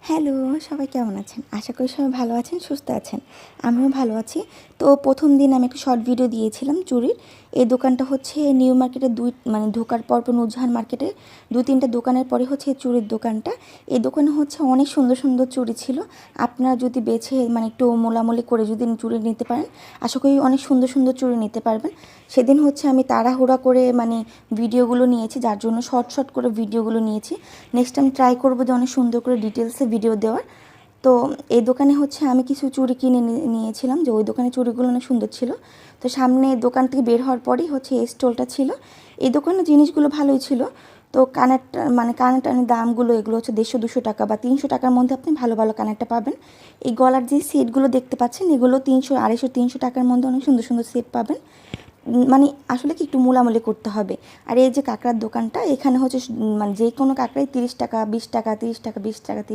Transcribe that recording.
Hello, সবাই কেমন আছেন? আশা করি সবাই ভালো আছেন, সুস্থ আছেন। আমিও ভালো আছি। তো প্রথম দিন আমি একটা শর্ট ভিডিও দিয়েছিলাম চুড়ির। এই দোকানটা হচ্ছে নিউ মার্কেটে ঢোকার পরপর নূরজাহান মার্কেটে ২-৩টা দোকানের পরে হচ্ছে এই চুড়ির দোকানটা। এই দোকানে হচ্ছে অনেক সুন্দর, সুন্দর চুড়ি ছিল। আপনারা যদি বেছে একটু মোলামুলি করে যদি চুড়ি নিতে পারেন, আশা করি অনেক সুন্দর, সুন্দর চুড়ি নিতে পারবেন। সেদিন হচ্ছে আমি তাড়াহুড়া করে ভিডিওগুলো নিয়েছি, যার জন্য শর্ট, শর্ট করে ভিডিওগুলো নিয়েছি। নেক্সট টাইম ট্রাই করবো যে অনেক সুন্দর করে ডিটেলসে ভিডিও দেওয়ার। তো এই দোকানে হচ্ছে আমি কিছু চুড়ি কিনে নিয়েছিলাম, যে ওই দোকানে চুড়িগুলো অনেক সুন্দর ছিল। তো সামনে দোকান থেকে বের হওয়ার পরেই হচ্ছে এই স্টলটা ছিল। এই দোকানের জিনিসগুলো ভালোই ছিল। তো কানের দামগুলো এগুলো হচ্ছে 150-200 টাকা বা 300 টাকার মধ্যে আপনি ভালো ভালো কানেরটা পাবেন। এই গলার যে সেটগুলো দেখতে পাচ্ছেন, এগুলো 300, 250-300 টাকার মধ্যে অনেক সুন্দর সুন্দর সেট পাবেন। আসলে কি একটু মোলামুলি করতে হবে। আর এই যে কাঁকড়ার দোকানটা, এখানে হচ্ছে যে কোনো কাঁকড়াই 30 টাকা, 20 টাকা, 30 টাকা, 20 টাকা,